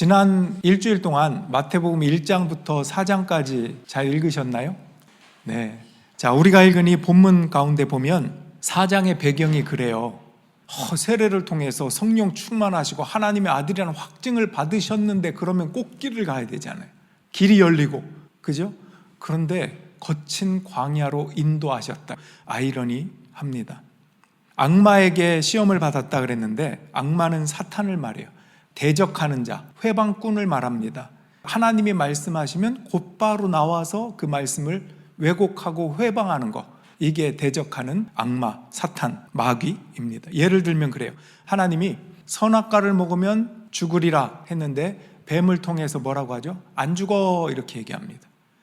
지난 일주일 동안 마태복음 1장부터 4장까지 잘 읽으셨나요? 네. 자, 우리가 읽은 이 본문 가운데 보면 4장의 배경이 그래요. 세례를 통해서 성령 충만하시고 하나님의 아들이라는 확증을 받으셨는데 그러면 꼭 길을 가야 되잖아요. 길이 열리고, 그죠? 그런데 거친 광야로 인도하셨다. 아이러니합니다. 악마에게 시험을 받았다 그랬는데 악마는 사탄을 말해요. 대적하는 자, 회방꾼을 말합니다. 하나님이 말씀하시면 곧바로 나와서 그 말씀을 왜곡하고 회방하는 것, 이게 대적하는 악마, 사탄, 마귀입니다. 예를 들면 그래요. 하나님이 선악과를 먹으면 죽으리라 했는데 뱀을 통해서 뭐라고 하죠? 안 죽어, 이렇게 얘기합니다.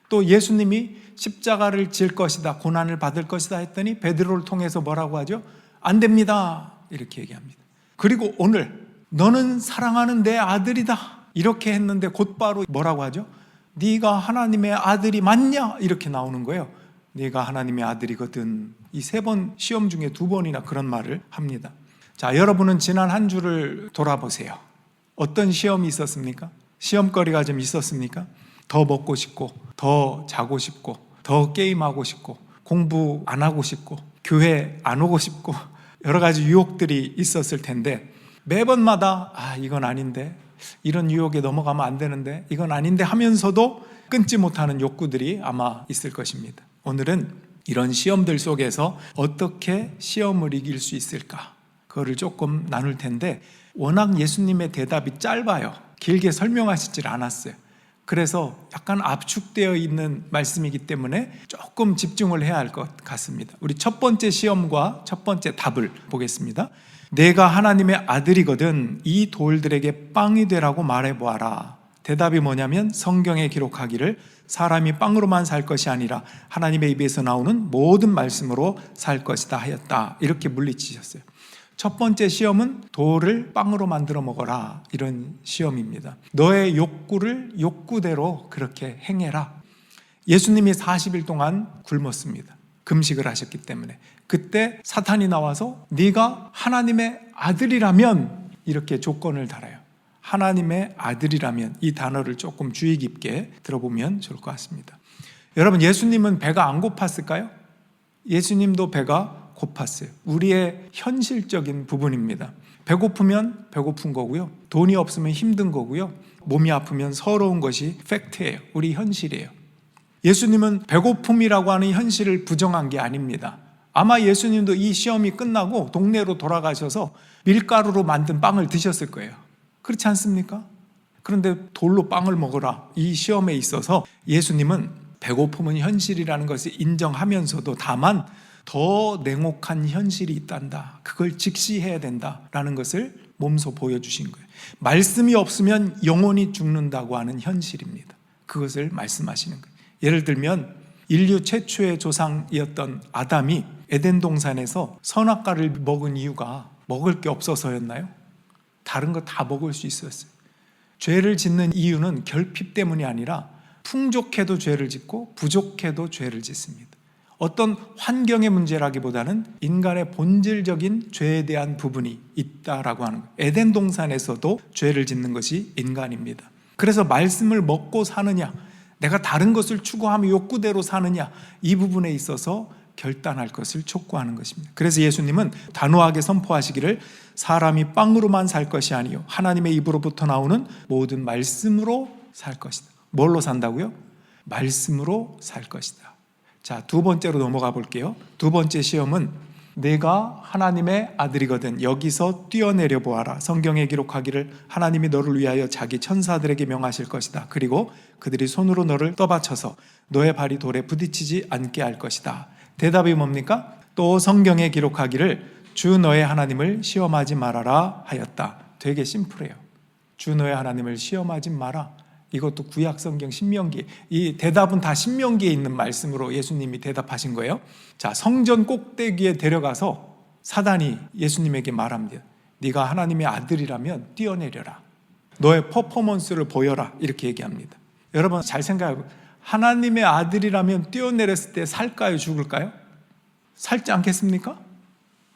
또 예수님이 십자가를 질 것이다, 고난을 받을 것이다 했더니 베드로를 통해서 뭐라고 하죠? 안 됩니다, 이렇게 얘기합니다. 그리고 오늘 너는 사랑하는 내 아들이다, 이렇게 했는데 곧바로 뭐라고 하죠? 네가 하나님의 아들이 맞냐? 이렇게 나오는 거예요. 네가 하나님의 아들이거든. 이 3번 시험 중에 2번이나 그런 말을 합니다. 자, 여러분은 지난 한 주를 돌아보세요. 어떤 시험이 있었습니까? 시험거리가 좀 있었습니까? 더 먹고 싶고, 더 자고 싶고, 더 게임하고 싶고, 공부 안 하고 싶고, 교회 안 오고 싶고, 여러 가지 유혹들이 있었을 텐데 매번마다 이건 아닌데, 이런 유혹에 넘어가면 안 되는데, 이건 아닌데 하면서도 끊지 못하는 욕구들이 아마 있을 것입니다. 오늘은 이런 시험들 속에서 어떻게 시험을 이길 수 있을까, 그거를 조금 나눌 텐데, 워낙 예수님의 대답이 짧아요. 길게 설명하시질 않았어요. 그래서 약간 압축되어 있는 말씀이기 때문에 조금 집중을 해야 할 것 같습니다. 우리 첫 번째 시험과 첫 번째 답을 보겠습니다. 내가 하나님의 아들이거든 이 돌들에게 빵이 되라고 말해보아라. 대답이 뭐냐면 성경에 기록하기를 사람이 빵으로만 살 것이 아니라 하나님의 입에서 나오는 모든 말씀으로 살 것이다 하였다. 이렇게 물리치셨어요. 첫 번째 시험은 돌을 빵으로 만들어 먹어라, 이런 시험입니다. 너의 욕구를 욕구대로 그렇게 행해라. 예수님이 40일 동안 굶었습니다. 금식을 하셨기 때문에. 그때 사탄이 나와서 네가 하나님의 아들이라면, 이렇게 조건을 달아요. 하나님의 아들이라면, 이 단어를 조금 주의 깊게 들어보면 좋을 것 같습니다. 여러분, 예수님은 배가 안 고팠을까요? 예수님도 배가 고팠어요. 우리의 현실적인 부분입니다. 배고프면 배고픈 거고요. 돈이 없으면 힘든 거고요. 몸이 아프면 서러운 것이 팩트예요. 우리 현실이에요. 예수님은 배고픔이라고 하는 현실을 부정한 게 아닙니다. 아마 예수님도 이 시험이 끝나고 동네로 돌아가셔서 밀가루로 만든 빵을 드셨을 거예요. 그렇지 않습니까? 그런데 돌로 빵을 먹어라, 이 시험에 있어서 예수님은 배고픔은 현실이라는 것을 인정하면서도 다만 더 냉혹한 현실이 있단다, 그걸 직시해야 된다라는 것을 몸소 보여주신 거예요. 말씀이 없으면 영혼이 죽는다고 하는 현실입니다. 그것을 말씀하시는 거예요. 예를 들면 인류 최초의 조상이었던 아담이 에덴 동산에서 선악과를 먹은 이유가 먹을 게 없어서였나요? 다른 거 다 먹을 수 있었어요. 죄를 짓는 이유는 결핍 때문이 아니라 풍족해도 죄를 짓고 부족해도 죄를 짓습니다. 어떤 환경의 문제라기보다는 인간의 본질적인 죄에 대한 부분이 있다라고 하는 거예요. 에덴 동산에서도 죄를 짓는 것이 인간입니다. 그래서 말씀을 먹고 사느냐, 내가 다른 것을 추구하며 욕구대로 사느냐, 이 부분에 있어서 결단할 것을 촉구하는 것입니다. 그래서 예수님은 단호하게 선포하시기를 사람이 빵으로만 살 것이 아니요 하나님의 입으로부터 나오는 모든 말씀으로 살 것이다. 뭘로 산다고요? 말씀으로 살 것이다. 자, 두 번째로 넘어가 볼게요. 두 번째 시험은 내가 하나님의 아들이거든 여기서 뛰어내려 보아라. 성경에 기록하기를 하나님이 너를 위하여 자기 천사들에게 명하실 것이다. 그리고 그들이 손으로 너를 떠받쳐서 너의 발이 돌에 부딪히지 않게 할 것이다. 대답이 뭡니까? 또 성경에 기록하기를 주 너의 하나님을 시험하지 말아라 하였다. 되게 심플해요. 주 너의 하나님을 시험하지 마라. 이것도 구약 성경 신명기, 이 대답은 다 신명기에 있는 말씀으로 예수님이 대답하신 거예요. 자, 성전 꼭대기에 데려가서 사단이 예수님에게 말합니다. 네가 하나님의 아들이라면 뛰어내려라. 너의 퍼포먼스를 보여라. 이렇게 얘기합니다. 여러분 잘 생각해요. 하나님의 아들이라면 뛰어내렸을 때 살까요, 죽을까요? 살지 않겠습니까?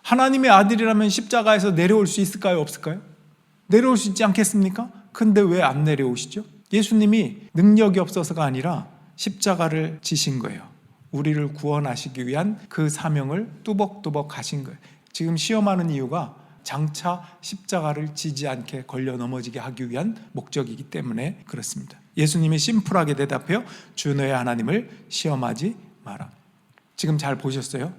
하나님의 아들이라면 십자가에서 내려올 수 있을까요, 없을까요? 내려올 수 있지 않겠습니까? 근데 왜 안 내려오시죠? 예수님이 능력이 없어서가 아니라 십자가를 지신 거예요. 우리를 구원하시기 위한 그 사명을 뚜벅뚜벅 하신 거예요. 지금 시험하는 이유가 장차 십자가를 지지 않게 걸려 넘어지게 하기 위한 목적이기 때문에 그렇습니다. 예수님이 심플하게 대답해요. 주 너의 하나님을 시험하지 마라. 지금 잘 보셨어요?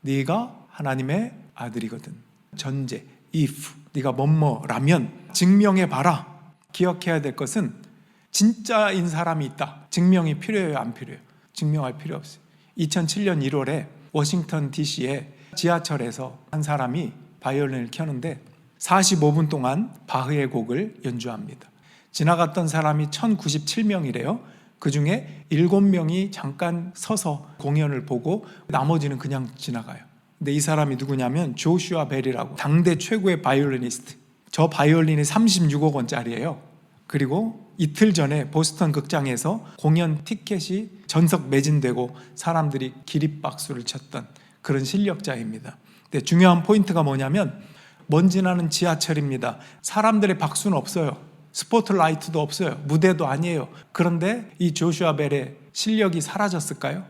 네가 하나님의 아들이거든. 전제, if, 네가 뭐뭐라면 증명해봐라. 기억해야 될 것은 진짜인 사람이 있다. 증명이 필요해요, 안 필요해요? 증명할 필요 없어요. 2007년 1월에 워싱턴 DC에 지하철에서 한 사람이 바이올린을 켜는데 45분 동안 바흐의 곡을 연주합니다. 지나갔던 사람이 1097명이래요. 그 중에 7명이 잠깐 서서 공연을 보고 나머지는 그냥 지나가요. 근데 이 사람이 누구냐면 조슈아 벨이라고 당대 최고의 바이올리니스트. 저 바이올린이 36억 원짜리예요. 그리고 이틀 전에 보스턴 극장에서 공연 티켓이 전석 매진되고 사람들이 기립박수를 쳤던 그런 실력자입니다. 근데 중요한 포인트가 뭐냐면 먼지 나는 지하철입니다. 사람들의 박수는 없어요. 스포트라이트도 없어요. 무대도 아니에요. 그런데 이 조슈아 벨의 실력이 사라졌을까요?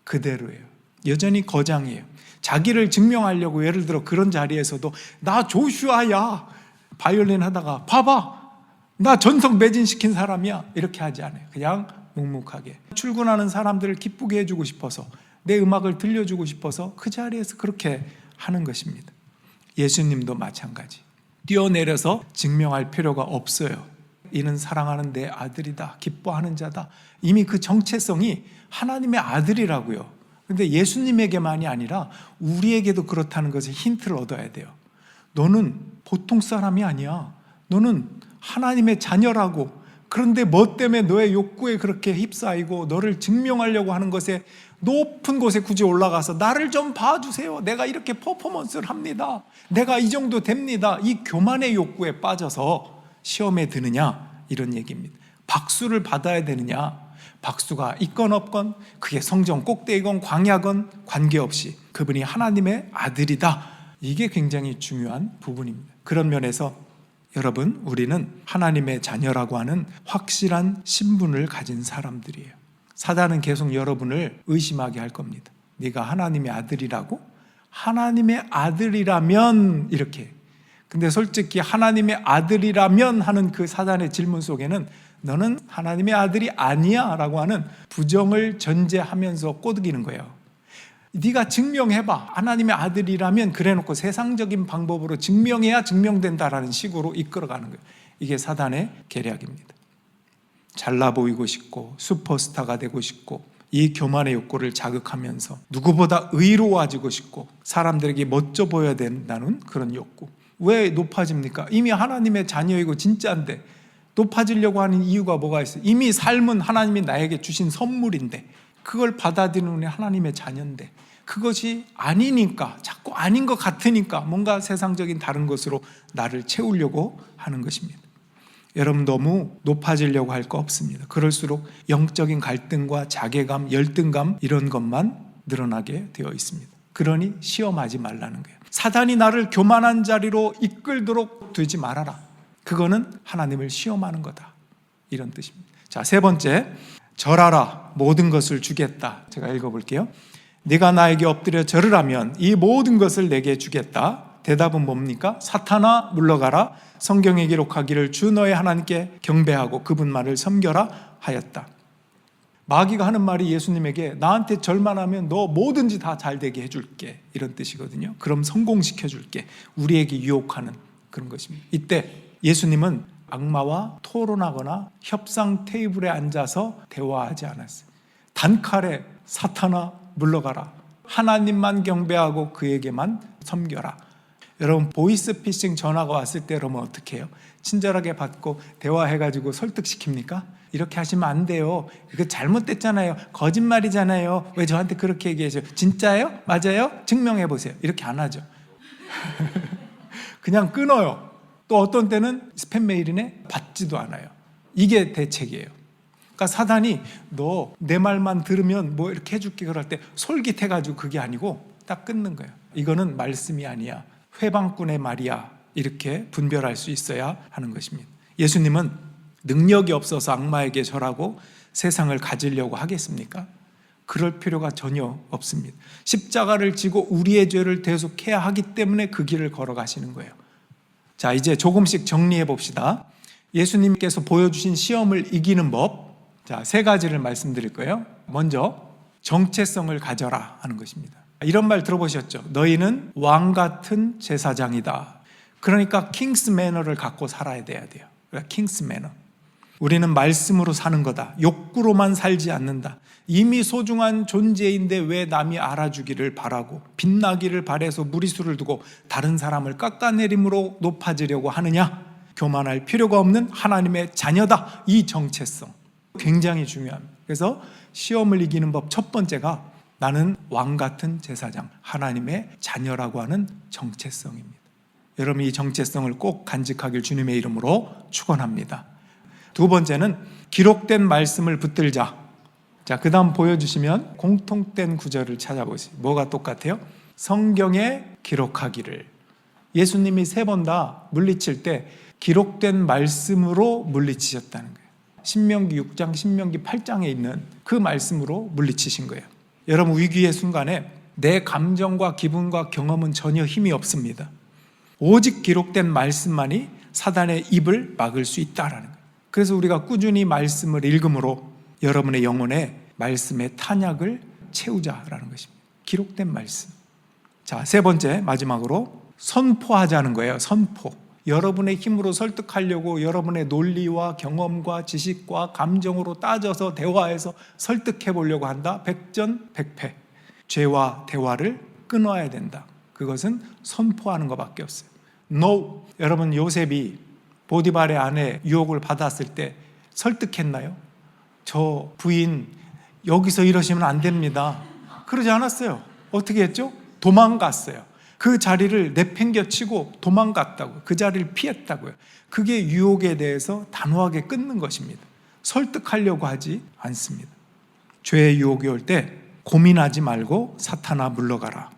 그대로예요. 여전히 거장이에요. 자기를 증명하려고 예를 들어 그런 자리에서도 나 조슈아야 바이올린 하다가 봐봐 나 전석 매진시킨 사람이야 이렇게 하지 않아요. 그냥 묵묵하게 출근하는 사람들을 기쁘게 해주고 싶어서 내 음악을 들려주고 싶어서 그 자리에서 그렇게 하는 것입니다. 예수님도 마찬가지. 뛰어내려서 증명할 필요가 없어요. 이는 사랑하는 내 아들이다. 기뻐하는 자다. 이미 그 정체성이 하나님의 아들이라고요. 근데 예수님에게만이 아니라 우리에게도 그렇다는 것을 힌트를 얻어야 돼요. 너는 보통 사람이 아니야. 너는 하나님의 자녀라고. 그런데 뭐 때문에 너의 욕구에 그렇게 휩싸이고 너를 증명하려고 하는 것에 높은 곳에 굳이 올라가서 나를 좀 봐주세요. 내가 이렇게 퍼포먼스를 합니다. 내가 이 정도 됩니다. 이 교만의 욕구에 빠져서 시험에 드느냐 이런 얘기입니다. 박수를 받아야 되느냐. 박수가 있건 없건 그게 성전 꼭대기건 광야건 관계없이 그분이 하나님의 아들이다. 이게 굉장히 중요한 부분입니다. 그런 면에서 여러분 우리는 하나님의 자녀라고 하는 확실한 신분을 가진 사람들이에요. 사단은 계속 여러분을 의심하게 할 겁니다. 네가 하나님의 아들이라고? 하나님의 아들이라면 이렇게. 근데 솔직히 하나님의 아들이라면 하는 그 사단의 질문 속에는 너는 하나님의 아들이 아니야 라고 하는 부정을 전제하면서 꼬드기는 거예요. 네가 증명해봐. 하나님의 아들이라면 그래놓고 세상적인 방법으로 증명해야 증명된다라는 식으로 이끌어가는 거예요. 이게 사단의 계략입니다. 잘나 보이고 싶고 슈퍼스타가 되고 싶고 이 교만의 욕구를 자극하면서 누구보다 의로워지고 싶고 사람들에게 멋져 보여야 된다는 그런 욕구. 왜 높아집니까? 이미 하나님의 자녀이고 진짜인데 높아지려고 하는 이유가 뭐가 있어요? 이미 삶은 하나님이 나에게 주신 선물인데 그걸 받아들이는 하나님의 자녀인데 그것이 아니니까 자꾸 아닌 것 같으니까 뭔가 세상적인 다른 것으로 나를 채우려고 하는 것입니다. 여러분 너무 높아지려고 할 거 없습니다. 그럴수록 영적인 갈등과 자괴감, 열등감 이런 것만 늘어나게 되어 있습니다. 그러니 시험하지 말라는 거예요. 사단이 나를 교만한 자리로 이끌도록 두지 말아라. 그거는 하나님을 시험하는 거다. 이런 뜻입니다. 자, 세 번째, 절하라. 모든 것을 주겠다. 제가 읽어볼게요. 네가 나에게 엎드려 절으라면 이 모든 것을 내게 주겠다. 대답은 뭡니까? 사탄아 물러가라. 성경에 기록하기를 주 너의 하나님께 경배하고 그분만을 섬겨라 하였다. 마귀가 하는 말이 예수님에게 나한테 절만 하면 너 뭐든지 다 잘 되게 해줄게 이런 뜻이거든요. 그럼 성공시켜줄게. 우리에게 유혹하는 그런 것입니다. 이때 예수님은 악마와 토론하거나 협상 테이블에 앉아서 대화하지 않았어요. 단칼에 사탄아 물러가라. 하나님만 경배하고 그에게만 섬겨라. 여러분 보이스피싱 전화가 왔을 때 여러분 어떻게 해요? 친절하게 받고 대화해가지고 설득시킵니까? 이렇게 하시면 안 돼요. 이거 잘못됐잖아요. 거짓말이잖아요. 왜 저한테 그렇게 얘기하세요? 진짜예요? 맞아요? 증명해보세요. 이렇게 안 하죠. 그냥 끊어요. 또 어떤 때는 스팸 메일이네? 받지도 않아요. 이게 대책이에요. 그러니까 사단이 너 내 말만 들으면 뭐 이렇게 해줄게 그럴 때 솔깃해가지고 그게 아니고 딱 끊는 거예요. 이거는 말씀이 아니야. 회방꾼의 말이야. 이렇게 분별할 수 있어야 하는 것입니다. 예수님은 능력이 없어서 악마에게 절하고 세상을 가지려고 하겠습니까? 그럴 필요가 전혀 없습니다. 십자가를 지고 우리의 죄를 대속해야 하기 때문에 그 길을 걸어가시는 거예요. 자, 이제 조금씩 정리해 봅시다. 예수님께서 보여주신 시험을 이기는 법, 자, 3가지를 말씀드릴 거예요. 먼저 정체성을 가져라 하는 것입니다. 이런 말 들어보셨죠? 너희는 왕 같은 제사장이다. 그러니까 킹스 매너를 갖고 살아야 돼요. 그러니까 킹스 매너. 우리는 말씀으로 사는 거다. 욕구로만 살지 않는다. 이미 소중한 존재인데 왜 남이 알아주기를 바라고 빛나기를 바라서 무리수를 두고 다른 사람을 깎아내림으로 높아지려고 하느냐? 교만할 필요가 없는 하나님의 자녀다. 이 정체성 굉장히 중요합니다. 그래서 시험을 이기는 법 첫 번째가 나는 왕 같은 제사장, 하나님의 자녀라고 하는 정체성입니다. 여러분, 이 정체성을 꼭 간직하길 주님의 이름으로 축원합니다. 두 번째는 기록된 말씀을 붙들자. 자, 그 다음 보여주시면 공통된 구절을 찾아보세요. 뭐가 똑같아요? 성경에 기록하기를. 예수님이 3번 다 물리칠 때 기록된 말씀으로 물리치셨다는 거예요. 신명기 6장, 신명기 8장에 있는 그 말씀으로 물리치신 거예요. 여러분, 위기의 순간에 내 감정과 기분과 경험은 전혀 힘이 없습니다. 오직 기록된 말씀만이 사단의 입을 막을 수 있다라는 거예요. 그래서 우리가 꾸준히 말씀을 읽음으로 여러분의 영혼에 말씀의 탄약을 채우자라는 것입니다. 기록된 말씀. 자, 3번째, 마지막으로 선포하자는 거예요. 선포. 여러분의 힘으로 설득하려고 여러분의 논리와 경험과 지식과 감정으로 따져서 대화해서 설득해 보려고 한다. 백전백패. 죄와 대화를 끊어야 된다. 그것은 선포하는 것밖에 없어요. No. 여러분, 요셉이 보디발의 아내 유혹을 받았을 때 설득했나요? 저 부인 여기서 이러시면 안 됩니다. 그러지 않았어요. 어떻게 했죠? 도망갔어요. 그 자리를 내팽겨치고 도망갔다고요. 그 자리를 피했다고요. 그게 유혹에 대해서 단호하게 끊는 것입니다. 설득하려고 하지 않습니다. 죄의 유혹이 올 때 고민하지 말고 사탄아 물러가라.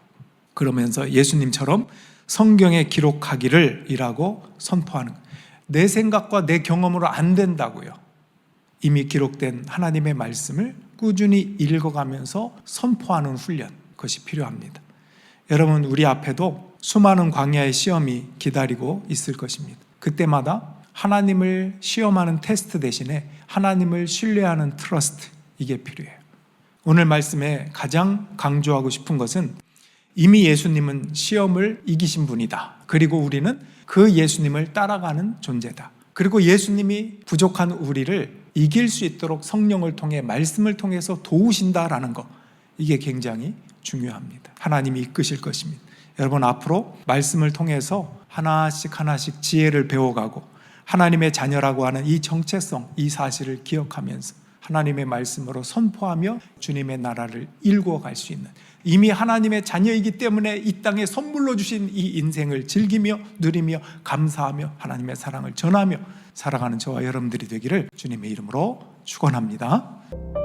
그러면서 예수님처럼 성경에 기록하기를 이라고 선포하는 거예요. 내 생각과 내 경험으로 안 된다고요. 이미 기록된 하나님의 말씀을 꾸준히 읽어가면서 선포하는 훈련, 그것이 필요합니다. 여러분, 우리 앞에도 수많은 광야의 시험이 기다리고 있을 것입니다. 그때마다 하나님을 시험하는 테스트 대신에 하나님을 신뢰하는 트러스트, 이게 필요해요. 오늘 말씀에 가장 강조하고 싶은 것은 이미 예수님은 시험을 이기신 분이다. 그리고 우리는 그 예수님을 따라가는 존재다. 그리고 예수님이 부족한 우리를 이길 수 있도록 성령을 통해 말씀을 통해서 도우신다라는 것, 이게 굉장히 중요합니다. 하나님이 이끄실 것입니다. 여러분, 앞으로 말씀을 통해서 하나씩 지혜를 배워가고 하나님의 자녀라고 하는 이 정체성, 이 사실을 기억하면서 하나님의 말씀으로 선포하며 주님의 나라를 일구어갈 수 있는, 이미 하나님의 자녀이기 때문에 이 땅에 선물로 주신 이 인생을 즐기며 누리며 감사하며 하나님의 사랑을 전하며 살아가는 저와 여러분들이 되기를 주님의 이름으로 축원합니다.